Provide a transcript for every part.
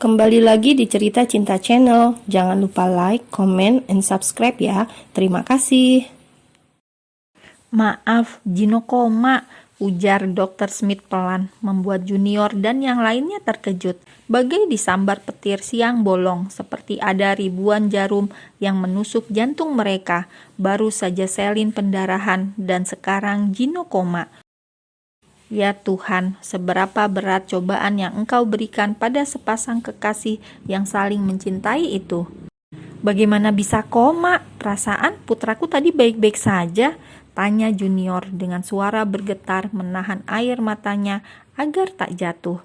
Kembali lagi di Cerita Cinta Channel. Jangan lupa like, comment, and subscribe ya. Terima kasih. Maaf, Gino koma, ujar Dr. Smith pelan, membuat Junior dan yang lainnya terkejut. Bagai disambar petir siang bolong, seperti ada ribuan jarum yang menusuk jantung mereka. Baru saja selin pendarahan dan sekarang Gino koma. Ya Tuhan, seberapa berat cobaan yang Engkau berikan pada sepasang kekasih yang saling mencintai itu. Bagaimana bisa koma? Perasaan putraku tadi baik-baik saja, tanya Junior dengan suara bergetar menahan air matanya agar tak jatuh.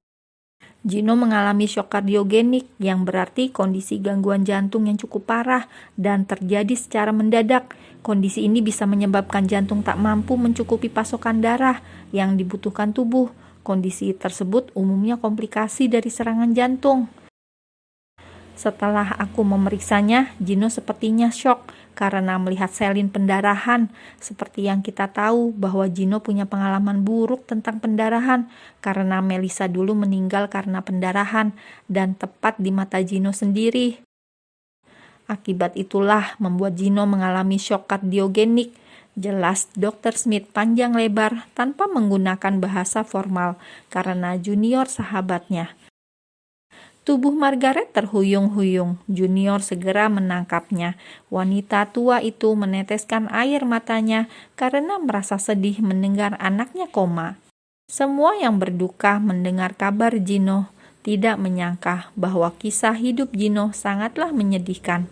Gino mengalami shock kardiogenik yang berarti kondisi gangguan jantung yang cukup parah dan terjadi secara mendadak. Kondisi ini bisa menyebabkan jantung tak mampu mencukupi pasokan darah yang dibutuhkan tubuh. Kondisi tersebut umumnya komplikasi dari serangan jantung. Setelah aku memeriksanya, Gino sepertinya shock karena melihat selin pendarahan. Seperti yang kita tahu bahwa Gino punya pengalaman buruk tentang pendarahan karena Melissa dulu meninggal karena pendarahan dan tepat di mata Gino sendiri. Akibat itulah membuat Gino mengalami shock kardiogenik. Jelas Dr. Smith panjang lebar tanpa menggunakan bahasa formal karena Junior sahabatnya. Tubuh Margaret terhuyung-huyung. Junior segera menangkapnya. Wanita tua itu meneteskan air matanya karena merasa sedih mendengar anaknya koma. Semua yang berduka mendengar kabar Gino tidak menyangka bahwa kisah hidup Gino sangatlah menyedihkan.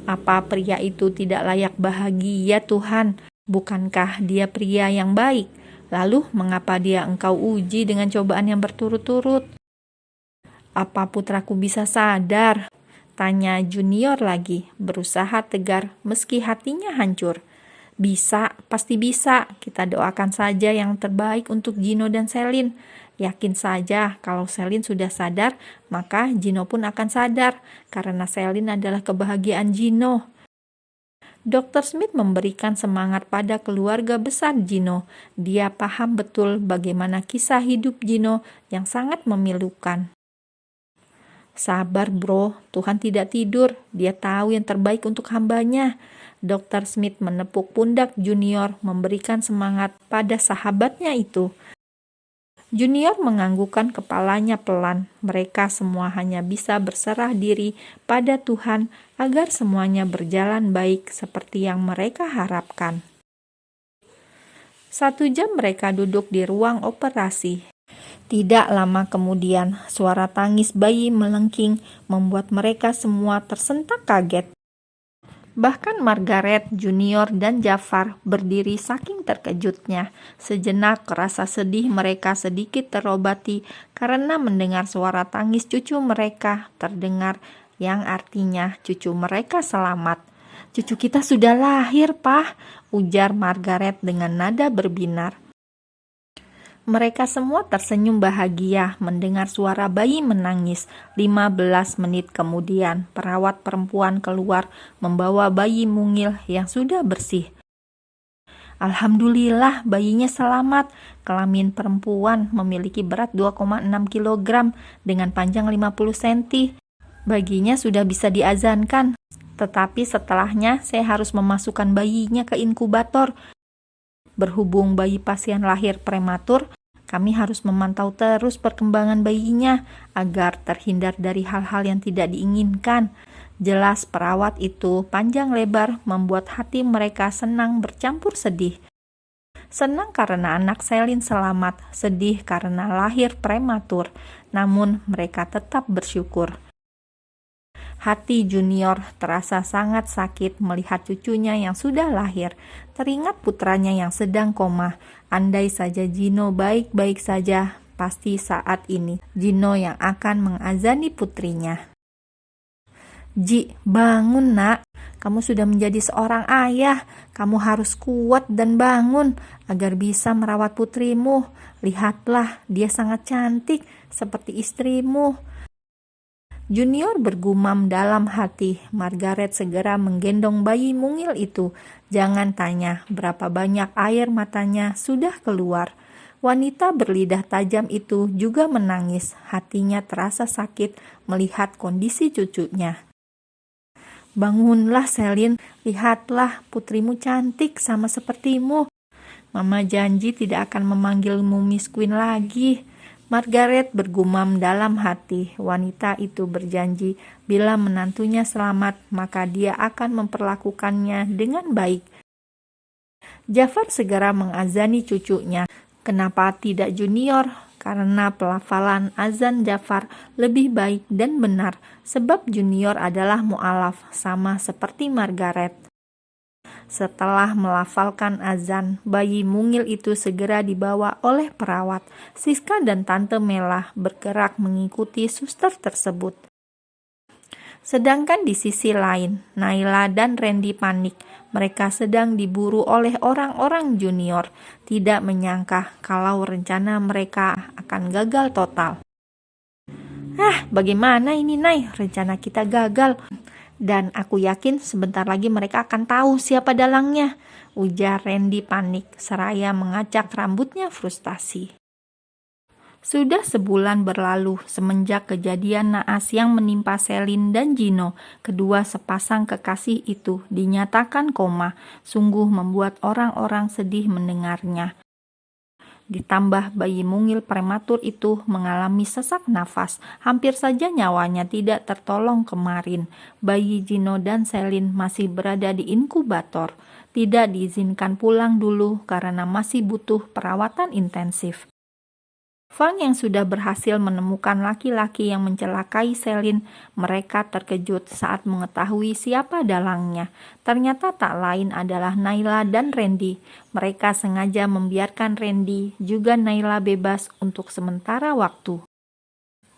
Apa pria itu tidak layak bahagia, Tuhan? Bukankah dia pria yang baik? Lalu mengapa dia Engkau uji dengan cobaan yang berturut-turut? Apa putraku bisa sadar? Tanya Junior lagi, berusaha tegar meski hatinya hancur. Bisa, pasti bisa. Kita doakan saja yang terbaik untuk Gino dan Selin. Yakin saja kalau Selin sudah sadar, maka Gino pun akan sadar karena Selin adalah kebahagiaan Gino. Dr. Smith memberikan semangat pada keluarga besar Gino. Dia paham betul bagaimana kisah hidup Gino yang sangat memilukan. Sabar bro, Tuhan tidak tidur. Dia tahu yang terbaik untuk hambanya. Dr. Smith menepuk pundak Junior, memberikan semangat pada sahabatnya itu. Junior menganggukkan kepalanya pelan. Mereka semua hanya bisa berserah diri pada Tuhan agar semuanya berjalan baik seperti yang mereka harapkan. 1 jam mereka duduk di ruang operasi. Tidak lama kemudian, suara tangis bayi melengking membuat mereka semua tersentak kaget. Bahkan Margaret, Junior, dan Jafar berdiri saking terkejutnya. Sejenak rasa sedih mereka sedikit terobati karena mendengar suara tangis cucu mereka terdengar yang artinya cucu mereka selamat. "Cucu kita sudah lahir, Pak," ujar Margaret dengan nada berbinar. Mereka semua tersenyum bahagia mendengar suara bayi menangis. 15 menit kemudian, perawat perempuan keluar membawa bayi mungil yang sudah bersih. Alhamdulillah, bayinya selamat. Kelamin perempuan memiliki berat 2,6 kg dengan panjang 50 cm. Bayinya sudah bisa diazankan, tetapi setelahnya saya harus memasukkan bayinya ke inkubator. Berhubung bayi pasien lahir prematur, kami harus memantau terus perkembangan bayinya agar terhindar dari hal-hal yang tidak diinginkan. Jelas perawat itu panjang lebar membuat hati mereka senang bercampur sedih. Senang karena anak Selin selamat, sedih karena lahir prematur, namun mereka tetap bersyukur. Hati Junior terasa sangat sakit melihat cucunya yang sudah lahir. Teringat putranya yang sedang koma. Andai saja Gino baik-baik saja, pasti saat ini Gino yang akan mengazani putrinya. "Ji, bangun nak. Kamu sudah menjadi seorang ayah. Kamu harus kuat dan bangun agar bisa merawat putrimu. Lihatlah, dia sangat cantik seperti istrimu." Junior bergumam dalam hati. Margaret segera menggendong bayi mungil itu. Jangan tanya berapa banyak air matanya sudah keluar. Wanita berlidah tajam itu juga menangis. Hatinya terasa sakit melihat kondisi cucunya. "Bangunlah, Selin. Lihatlah, putrimu cantik sama sepertimu. Mama janji tidak akan memanggilmu Miss Queen lagi." Margaret bergumam dalam hati. Wanita itu berjanji bila menantunya selamat, maka dia akan memperlakukannya dengan baik. Jafar segera mengazani cucunya. Kenapa tidak Junior? Karena pelafalan azan Jafar lebih baik dan benar, sebab Junior adalah mu'alaf, sama seperti Margaret. Setelah melafalkan azan, bayi mungil itu segera dibawa oleh perawat. Siska dan Tante Mela bergerak mengikuti suster tersebut. Sedangkan di sisi lain, Naila dan Randy panik. Mereka sedang diburu oleh orang-orang Junior, tidak menyangka kalau rencana mereka akan gagal total. Bagaimana ini, Nay? Rencana kita gagal. Dan aku yakin sebentar lagi mereka akan tahu siapa dalangnya, ujar Randy panik, seraya mengacak rambutnya frustasi. Sudah sebulan berlalu semenjak kejadian naas yang menimpa Selin dan Gino. Kedua sepasang kekasih itu dinyatakan koma, sungguh membuat orang-orang sedih mendengarnya. Ditambah bayi mungil prematur itu mengalami sesak nafas, hampir saja nyawanya tidak tertolong kemarin. Bayi Gino dan Selin masih berada di inkubator, tidak diizinkan pulang dulu karena masih butuh perawatan intensif. Fang yang sudah berhasil menemukan laki-laki yang mencelakai Selin, mereka terkejut saat mengetahui siapa dalangnya. Ternyata tak lain adalah Naila dan Randy. Mereka sengaja membiarkan Randy juga Naila bebas untuk sementara waktu.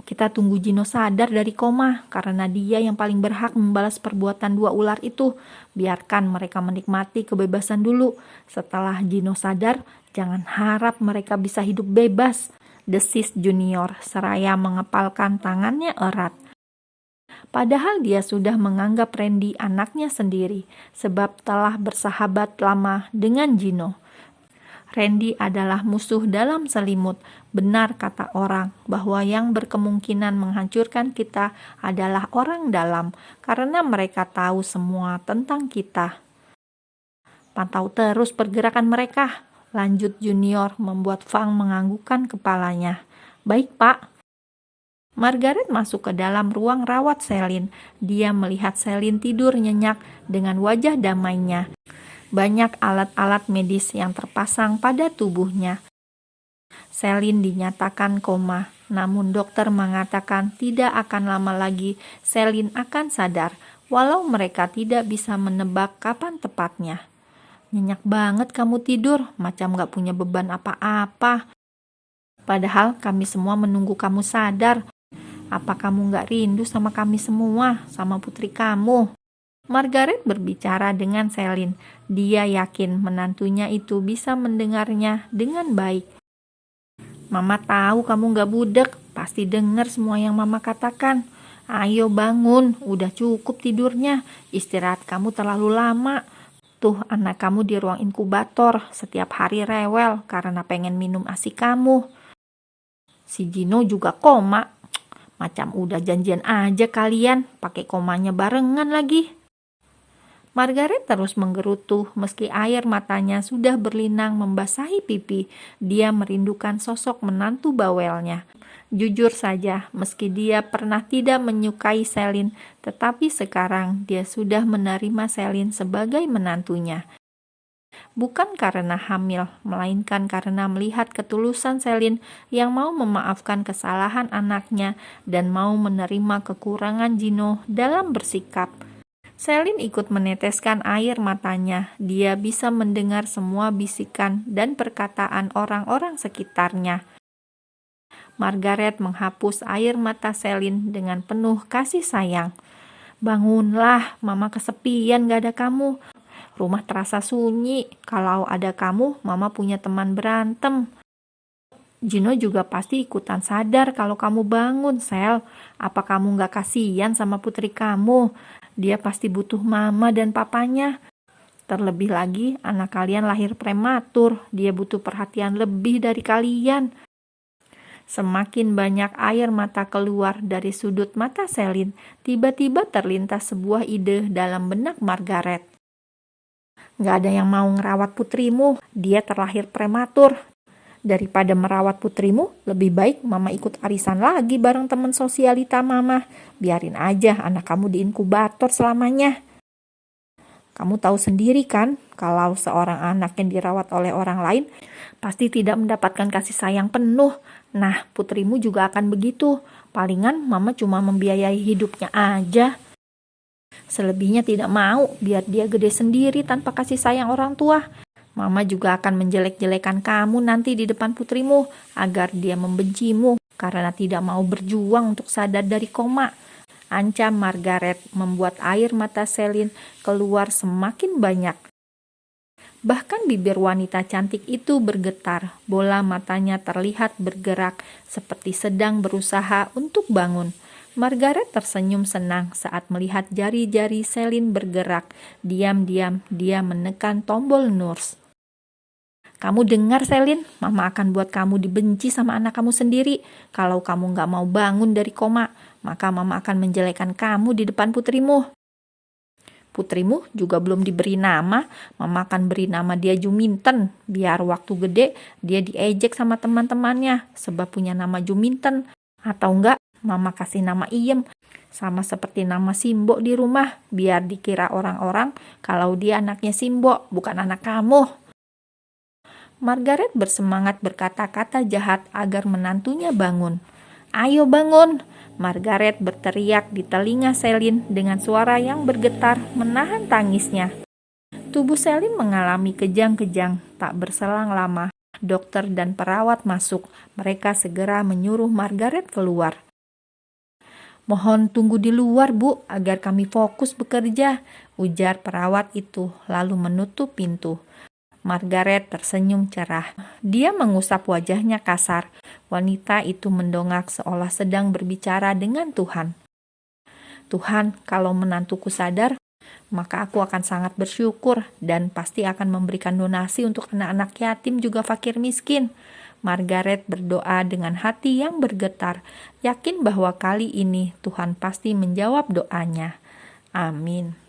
Kita tunggu Gino sadar dari koma, karena dia yang paling berhak membalas perbuatan dua ular itu. Biarkan mereka menikmati kebebasan dulu. Setelah Gino sadar, jangan harap mereka bisa hidup bebas, desis Junior seraya mengepalkan tangannya erat. Padahal dia sudah menganggap Randy anaknya sendiri, sebab telah bersahabat lama dengan Gino. Randy adalah musuh dalam selimut. Benar kata orang bahwa yang berkemungkinan menghancurkan kita adalah orang dalam, karena mereka tahu semua tentang kita. Pantau terus pergerakan mereka, lanjut Junior, membuat Fang menganggukkan kepalanya. Baik, Pak. Margaret masuk ke dalam ruang rawat Selin. Dia melihat Selin tidur nyenyak dengan wajah damainya. Banyak alat-alat medis yang terpasang pada tubuhnya. Selin dinyatakan koma, namun dokter mengatakan tidak akan lama lagi Selin akan sadar, walau mereka tidak bisa menebak kapan tepatnya. Nyenyak banget kamu tidur, macam gak punya beban apa-apa. Padahal kami semua menunggu kamu sadar. Apa kamu gak rindu sama kami semua, sama putri kamu? Margaret berbicara dengan Selin. Dia yakin menantunya itu bisa mendengarnya dengan baik. Mama tahu kamu gak budek, pasti dengar semua yang Mama katakan. Ayo bangun, udah cukup tidurnya, istirahat kamu terlalu lama. Tuh anak kamu di ruang inkubator, setiap hari rewel karena pengen minum ASI kamu. Si Gino juga koma, macam udah janjian aja kalian, pakai komanya barengan lagi. Margaret terus menggerutu meski air matanya sudah berlinang membasahi pipi. Dia merindukan sosok menantu bawelnya. Jujur saja, meski dia pernah tidak menyukai Selin, tetapi sekarang dia sudah menerima Selin sebagai menantunya. Bukan karena hamil, melainkan karena melihat ketulusan Selin yang mau memaafkan kesalahan anaknya dan mau menerima kekurangan Gino dalam bersikap. Selin ikut meneteskan air matanya. Dia bisa mendengar semua bisikan dan perkataan orang-orang sekitarnya. Margaret menghapus air mata Selin dengan penuh kasih sayang. Bangunlah, Mama kesepian gak ada kamu. Rumah terasa sunyi. Kalau ada kamu, Mama punya teman berantem. Gino juga pasti ikutan sadar kalau kamu bangun, Sel. Apa kamu gak kasihan sama putri kamu? Dia pasti butuh Mama dan papanya. Terlebih lagi, anak kalian lahir prematur. Dia butuh perhatian lebih dari kalian. Semakin banyak air mata keluar dari sudut mata Selin, tiba-tiba terlintas sebuah ide dalam benak Margaret. Gak ada yang mau ngerawat putrimu, dia terlahir prematur. Daripada merawat putrimu, lebih baik mama ikut arisan lagi bareng teman sosialita mama. Biarin aja anak kamu di inkubator selamanya. Kamu tahu sendiri kan, kalau seorang anak yang dirawat oleh orang lain, pasti tidak mendapatkan kasih sayang penuh. Nah, putrimu juga akan begitu. Palingan mama cuma membiayai hidupnya aja. Selebihnya tidak mau, biar dia gede sendiri tanpa kasih sayang orang tua. Mama juga akan menjelek-jelekan kamu nanti di depan putrimu, agar dia membencimu karena tidak mau berjuang untuk sadar dari koma. Ancam Margaret membuat air mata Selin keluar semakin banyak. Bahkan bibir wanita cantik itu bergetar, bola matanya terlihat bergerak seperti sedang berusaha untuk bangun. Margaret tersenyum senang saat melihat jari-jari Selin bergerak. Diam-diam dia menekan tombol nurse. Kamu dengar Selin, mama akan buat kamu dibenci sama anak kamu sendiri. Kalau kamu gak mau bangun dari koma, maka mama akan menjelekkan kamu di depan putrimu. Putrimu juga belum diberi nama, mama akan beri nama dia Juminten. Biar waktu gede dia diejek sama teman-temannya sebab punya nama Juminten. Atau enggak, mama kasih nama Iem. Sama seperti nama Simbo di rumah, biar dikira orang-orang kalau dia anaknya Simbo, bukan anak kamu. Margaret bersemangat berkata-kata jahat agar menantunya bangun. Ayo bangun! Margaret berteriak di telinga Selin dengan suara yang bergetar menahan tangisnya. Tubuh Selin mengalami kejang-kejang. Tak berselang lama, dokter dan perawat masuk. Mereka segera menyuruh Margaret keluar. Mohon tunggu di luar, Bu, agar kami fokus bekerja, ujar perawat itu lalu menutup pintu. Margaret tersenyum cerah. Dia mengusap wajahnya kasar. Wanita itu mendongak seolah sedang berbicara dengan Tuhan. Tuhan, kalau menantuku sadar, maka aku akan sangat bersyukur dan pasti akan memberikan donasi untuk anak-anak yatim juga fakir miskin. Margaret berdoa dengan hati yang bergetar, yakin bahwa kali ini Tuhan pasti menjawab doanya. Amin.